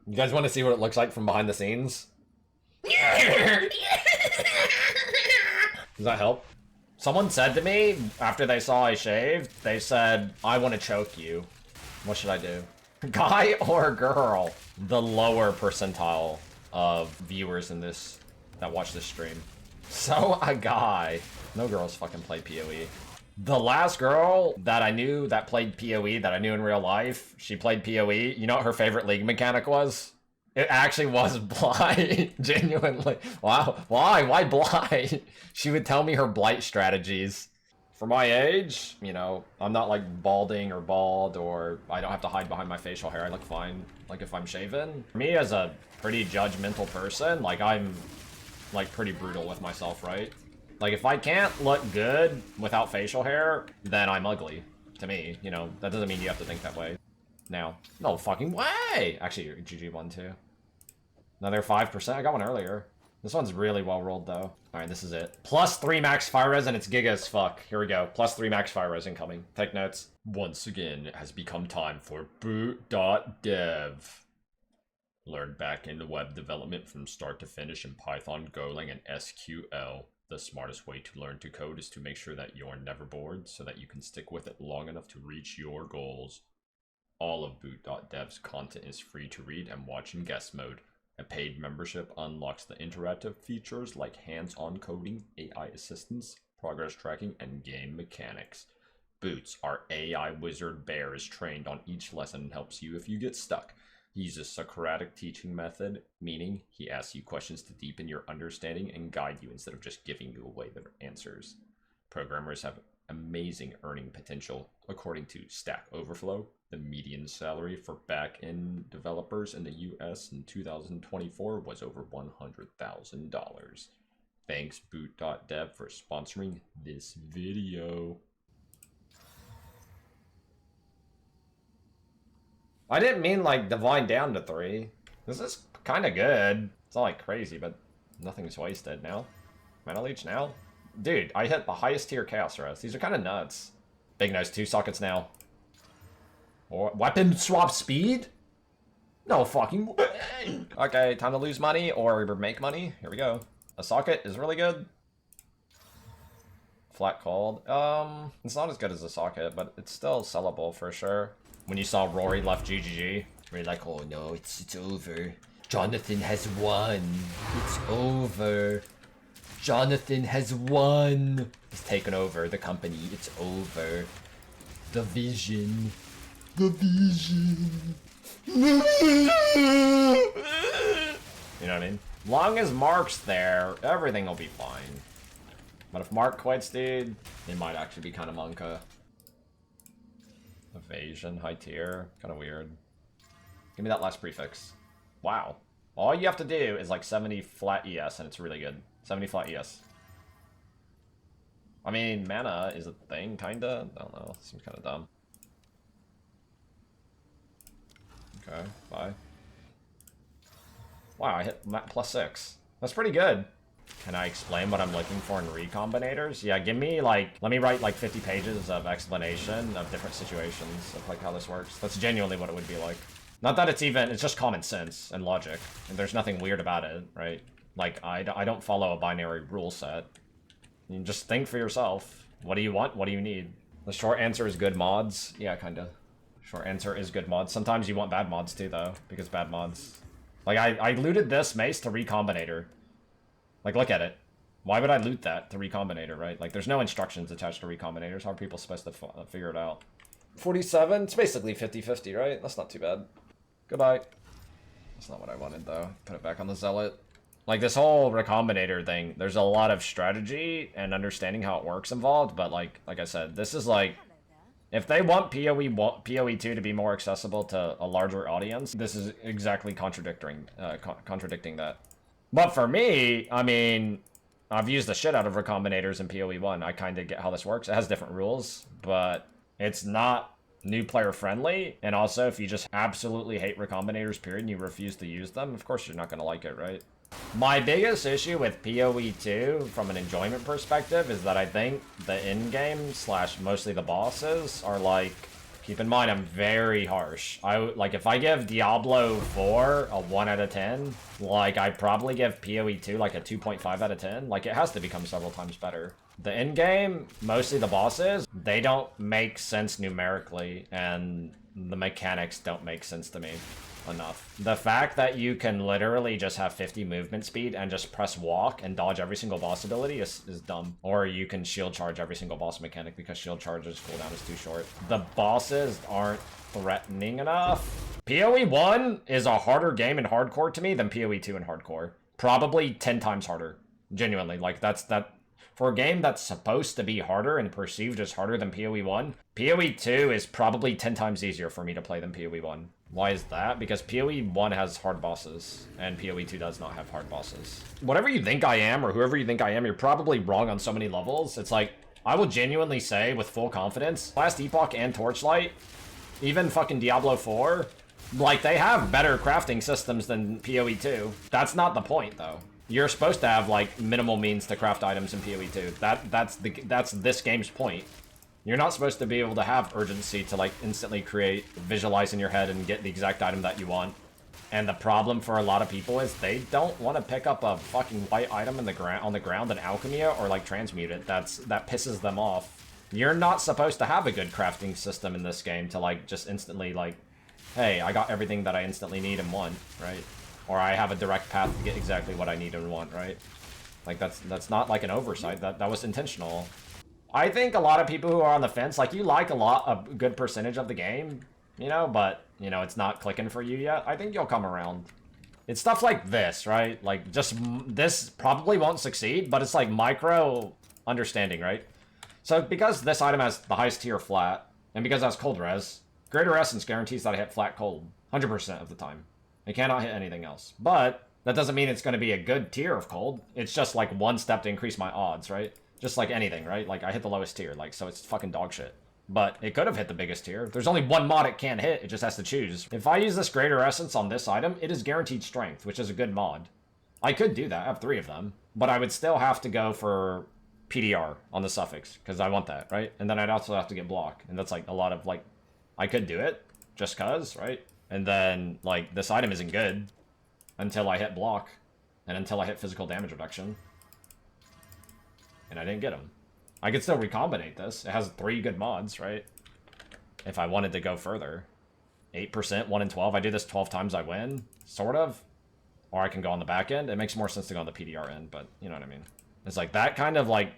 You guys want to see what it looks like from behind the scenes? Does that help? Someone said to me, after they saw I shaved, they said, I want to choke you. What should I do? Guy or girl? The lower percentile of viewers in this, that watch this stream. So, a guy. No girls fucking play PoE. The last girl that I knew that played PoE, that I knew in real life, she played PoE. You know what her favorite league mechanic was? It actually was Blight. Genuinely. Wow. Why? Why Blight? She would tell me her Blight strategies. For my age, you know, I'm not like balding or bald, or I don't have to hide behind my facial hair. I look fine, like if I'm shaven. For me, as a pretty judgmental person, like I'm like pretty brutal with myself, right? Like if I can't look good without facial hair, then I'm ugly. To me, you know, that doesn't mean you have to think that way. Now, no fucking way! Actually, GG won too. Another 5%. I got one earlier. This one's really well rolled though. Alright, this is it. Plus 3 max fire res and it's giga as fuck. Here we go. Plus 3 max fire res incoming. Take notes. Once again, it has become time for boot.dev. Learn back-end web development from start to finish in Python, Golang, and SQL. The smartest way to learn to code is to make sure that you're never bored so that you can stick with it long enough to reach your goals. All of boot.dev's content is free to read and watch in guest mode. A paid membership unlocks the interactive features like hands-on coding, AI assistance, progress tracking, and game mechanics. Boots, our AI wizard bear, is trained on each lesson and helps you if you get stuck. He uses Socratic teaching method, meaning he asks you questions to deepen your understanding and guide you instead of just giving you away their answers. Programmers have amazing earning potential. According to Stack Overflow, the median salary for back-end developers in the US in 2024 was over $100,000. Thanks boot.dev for sponsoring this video. I didn't mean like divine down to 3. This is kind of good. It's not like crazy, but nothing's wasted now. Mana Leech now? Dude, I hit the highest tier Chaos Rest. These are kind of nuts. Big nose, 2 sockets now. Or weapon swap speed? No fucking way. Okay, time to lose money or make money. Here we go. A socket is really good. Flat cold. It's not as good as a socket, but it's still sellable for sure. When you saw Rory left GGG, we're like, oh no, it's over. Jonathan has won. It's over. Jonathan has won. He's taken over the company. It's over. The vision. The vision. You know what I mean? Long as Mark's there, everything will be fine. But if Mark quits, dude, it might actually be kind of Monka. Evasion, high tier, kind of weird. Give me that last prefix. Wow. All you have to do is like 70 flat ES and it's really good. 70 flat ES. I mean, mana is a thing, kinda. I don't know. Seems kind of dumb. Okay, bye. Wow, I hit +6. That's pretty good. Can I explain what I'm looking for in Recombinators? Yeah, give me like, let me write like 50 pages of explanation of different situations of like how this works. That's genuinely what it would be like. Not that it's even, it's just common sense and logic. And there's nothing weird about it, right? Like, I don't follow a binary rule set. You just think for yourself. What do you want? What do you need? The short answer is good mods. Yeah, kinda. Short answer is good mods. Sometimes you want bad mods too, though, because bad mods. Like, I looted this mace to Recombinator. Like, look at it. Why would I loot that to Recombinator, right? Like, there's no instructions attached to Recombinators. How are people supposed to figure it out? 47? It's basically 50-50, right? That's not too bad. Goodbye. That's not what I wanted, though. Put it back on the Zealot. Like, this whole Recombinator thing, there's a lot of strategy and understanding how it works involved, but like I said, this is like... If they want PoE 2 to be more accessible to a larger audience, this is exactly contradicting that. But for me, I mean, I've used the shit out of Recombinators in PoE 1. I kind of get how this works. It has different rules, but it's not new player friendly. And also, if you just absolutely hate Recombinators, period, and you refuse to use them, of course you're not going to like it, right? My biggest issue with PoE 2, from an enjoyment perspective, is that I think the in-game / mostly the bosses are like Keep in mind, I'm very harsh. Like, if I give Diablo 4 a 1 out of 10, like, I'd probably give PoE 2 like a 2.5 out of 10. Like, it has to become several times better. The end game, mostly the bosses, they don't make sense numerically, and the mechanics don't make sense to me enough. The fact that you can literally just have 50 movement speed and just press walk and dodge every single boss ability is dumb. Or you can shield charge every single boss mechanic because shield charge's cooldown is too short. The bosses aren't threatening enough. PoE 1 is a harder game in hardcore to me than PoE 2 in hardcore. Probably 10 times harder. Genuinely, like that. For a game that's supposed to be harder and perceived as harder than PoE 1, PoE 2 is probably 10 times easier for me to play than PoE 1. Why is that? Because PoE 1 has hard bosses, and PoE 2 does not have hard bosses. Whatever you think I am, or whoever you think I am, you're probably wrong on so many levels. It's like, I will genuinely say with full confidence, Last Epoch and Torchlight, even fucking Diablo 4, like, they have better crafting systems than PoE 2. That's not the point, though. You're supposed to have, like, minimal means to craft items in PoE 2. That's this game's point. You're not supposed to be able to have urgency to, like, instantly create, visualize in your head and get the exact item that you want. And the problem for a lot of people is they don't want to pick up a fucking white item on the ground and alchemy it or, like, transmute it. That pisses them off. You're not supposed to have a good crafting system in this game to, like, just instantly, like, hey, I got everything that I instantly need in one, right? Or I have a direct path to get exactly what I need and want, right? Like, that's not, like, an oversight. That was intentional. I think a lot of people who are on the fence, like, you like a good percentage of the game, you know, but, you know, it's not clicking for you yet. I think you'll come around. It's stuff like this, right? Like, just, this probably won't succeed, but it's, like, micro understanding, right? So, because this item has the highest tier flat, and because it has cold res, Greater Essence guarantees that I hit flat cold 100% of the time. It cannot hit anything else. But that doesn't mean it's going to be a good tier of cold. It's just like one step to increase my odds, right? Just like anything, right? Like, I hit the lowest tier, like, so it's fucking dog shit. But it could have hit the biggest tier. There's only one mod it can't hit, it just has to choose. If I use this Greater Essence on this item, it is guaranteed strength, which is a good mod. I could do that, I have 3 of them. But I would still have to go for PDR on the suffix, because I want that, right? And then I'd also have to get block, and that's like a lot of, like, I could do it, just cuz, right? And then, like, this item isn't good until I hit block, and until I hit physical damage reduction. And I didn't get them. I could still recombinate this. It has 3 good mods, right? If I wanted to go further. 8%, 1 in 12. I do this 12 times, I win, sort of. Or I can go on the back end. It makes more sense to go on the PDR end, but you know what I mean. It's like that kind of, like,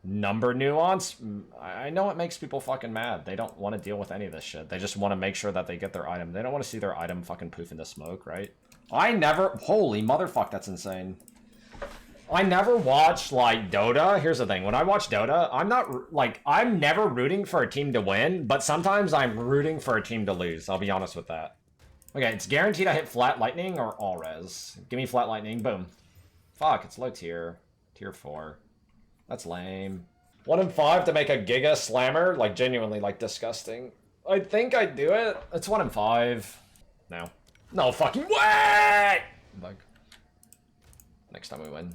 number nuance. I know it makes people fucking mad. They don't want to deal with any of this shit. They just want to make sure that they get their item. They don't want to see their item fucking poof into smoke, right? I never... Holy motherfuck, that's insane. I never watch, like, Dota. Here's the thing. When I watch Dota, I'm not... Like, I'm never rooting for a team to win, but sometimes I'm rooting for a team to lose. I'll be honest with that. Okay, it's guaranteed I hit flat lightning or all res. Give me flat lightning. Boom. Fuck, it's low tier. Tier 4. That's lame. 1 in 5 to make a Giga Slammer? Like, genuinely, like, disgusting. I think I'd do it. It's 1 in 5. No. No fucking way! Like, next time we win.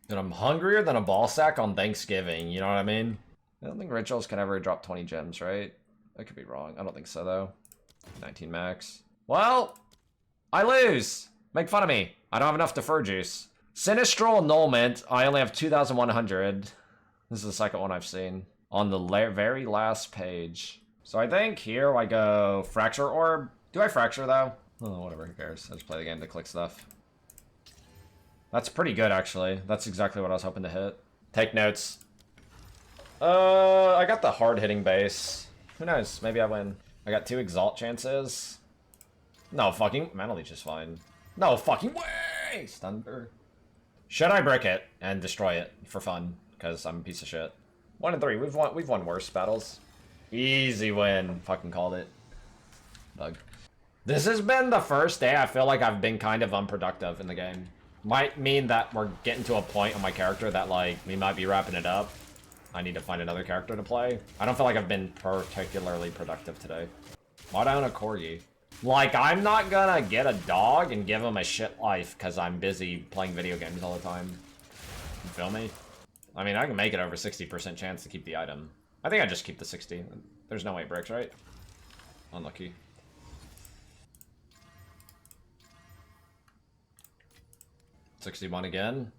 And I'm hungrier than a ball sack on Thanksgiving, you know what I mean? I don't think rituals can ever drop 20 gems, right? I could be wrong. I don't think so, though. 19 max. Well, I lose. Make fun of me. I don't have enough defer juice. Sinistral Annulment, I only have 2,100. This is the second one I've seen. On the very last page. So I think here I go Fracture Orb. Do I Fracture, though? Oh, whatever, who cares? I just play the game to click stuff. That's pretty good, actually. That's exactly what I was hoping to hit. Take notes. I got the hard-hitting base. Who knows? Maybe I win. I got 2 Exalt chances. No fucking... Mana Leech is fine. No fucking way! Thunder. Should I brick it and destroy it for fun? Because I'm a piece of shit. 1 in 3. We've won worse battles. Easy win. Fucking called it. Bug. This has been the first day I feel like I've been kind of unproductive in the game. Might mean that we're getting to a point on my character that, like, we might be wrapping it up. I need to find another character to play. I don't feel like I've been particularly productive today. Why do I own a Corgi? Like, I'm not gonna get a dog and give him a shit life because I'm busy playing video games all the time. You feel me? I mean, I can make it over 60% chance to keep the item. I think I just keep the 60. There's no way it breaks, right? Unlucky. $61 again.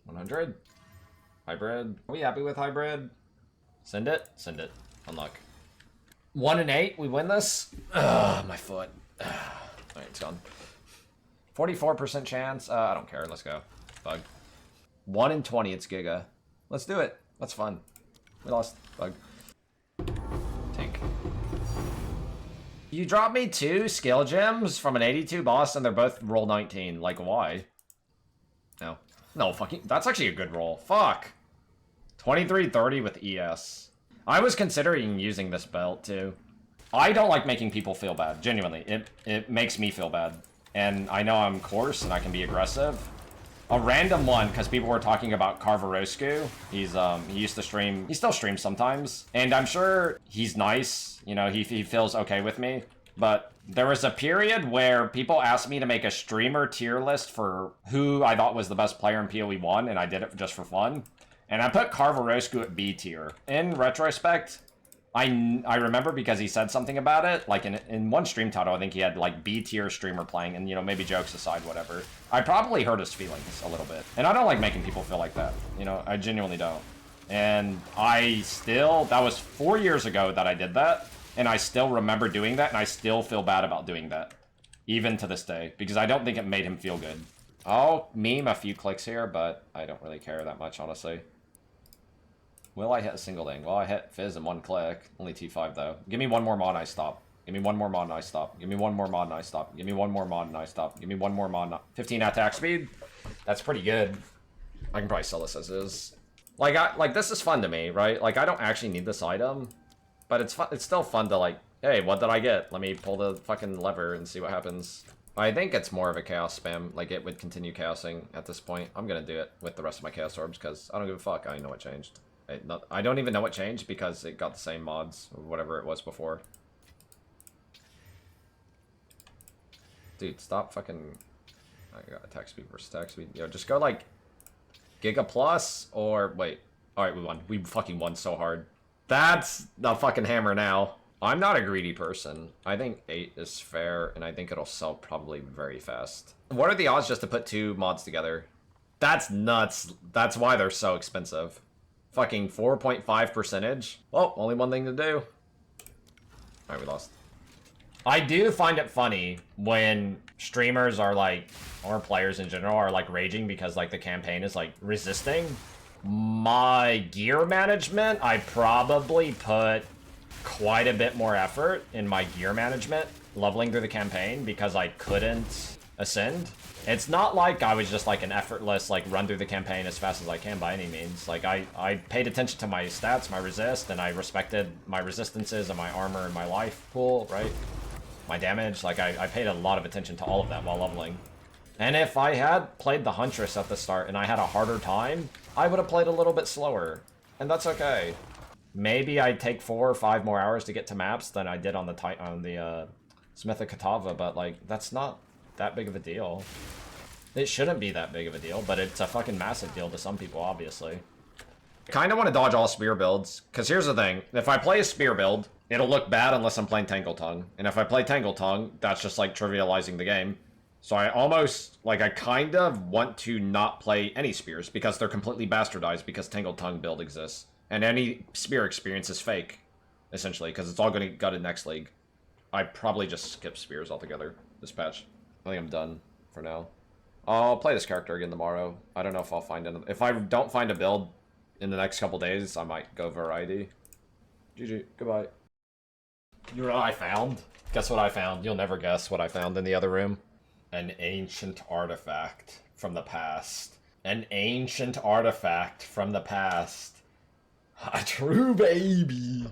100. Hybrid. Are we happy with hybrid? Send it. Send it. Unluck. 1 and 8. We win this. Ugh, my foot. All right, it's gone. 44% chance. I don't care. Let's go. Bug. 1 in 20. It's Giga. Let's do it. That's fun. We lost. Bug. Tank. You dropped me 2 skill gems from an 82 boss, and they're both roll 19. Like, why? No. No, fucking... That's actually a good roll. Fuck. 2330 with ES. I was considering using this belt, too. I don't like making people feel bad. Genuinely. It makes me feel bad. And I know I'm coarse, and I can be aggressive. A random one, because people were talking about Carvaroscu. He used to stream... He still streams sometimes. And I'm sure he's nice. You know, he feels okay with me. But there was a period where people asked me to make a streamer tier list for who I thought was the best player in PoE 1, and I did it just for fun. And I put Carvaroscu at B tier. In retrospect, I remember because he said something about it. Like in one stream title, I think he had like B tier streamer playing, and you know, maybe jokes aside, whatever. I probably hurt his feelings a little bit. And I don't like making people feel like that. You know, I genuinely don't. And that was 4 years ago that I did that. And I still remember doing that, and I still feel bad about doing that. Even to this day. Because I don't think it made him feel good. I'll meme a few clicks here, but I don't really care that much, honestly. Will I hit a single thing? Well, I hit Fizz in 1 click. Only T5, though. Give me one more mod and I stop. Give me one more mod and I stop. Give me one more mod and I stop. Give me one more mod and I stop. Give me one more mod and 15 attack speed? That's pretty good. I can probably sell this as is. Like, this is fun to me, right? Like, I don't actually need this item. But it's fun. It's still fun to like, hey, what did I get? Let me pull the fucking lever and see what happens. I think it's more of a chaos spam. Like, it would continue chaosing at this point. I'm gonna do it with the rest of my chaos orbs because I don't give a fuck. I don't know what changed. I don't even know what changed because it got the same mods or whatever it was before. Dude, stop fucking... I got attack speed versus attack speed. Yo, just go like Giga Plus or... Wait. Alright, we won. We fucking won so hard. That's the fucking hammer now. I'm not a greedy person. I think 8 is fair, and I think it'll sell probably very fast. What are the odds just to put 2 mods together? That's nuts. That's why they're so expensive. Fucking 4.5%. Well, only one thing to do. Alright, we lost. I do find it funny when streamers are like, or players in general are like raging because like the campaign is like resisting. My gear management, I probably put quite a bit more effort in my gear management leveling through the campaign because I couldn't ascend. It's not like I was just like an effortless like run through the campaign as fast as I can by any means. Like I paid attention to my stats, my resist, and I respected my resistances and my armor and my life pool, right? My damage, like I paid a lot of attention to all of that while leveling. And if I had played the Huntress at the start and I had a harder time, I would have played a little bit slower. And that's okay. Maybe I'd take 4 or 5 more hours to get to maps than I did on the Smith of Katava, but like, that's not that big of a deal. It shouldn't be that big of a deal, but it's a fucking massive deal to some people, obviously. I kind of want to dodge all spear builds, because here's the thing. If I play a spear build, it'll look bad unless I'm playing Tangle Tongue. And if I play Tangle Tongue, that's just like trivializing the game. So I almost, like, I kind of want to not play any spears because they're completely bastardized because Tangle Tongue build exists. And any spear experience is fake, essentially, because it's all going to go to next league. I probably just skip spears altogether this patch. I think I'm done for now. I'll play this character again tomorrow. I don't know if I'll find another. If I don't find a build in the next couple days, I might go variety. GG. Goodbye. You know what I found? Guess what I found? You'll never guess what I found in the other room. An ancient artifact from the past. An ancient artifact from the past. A true baby.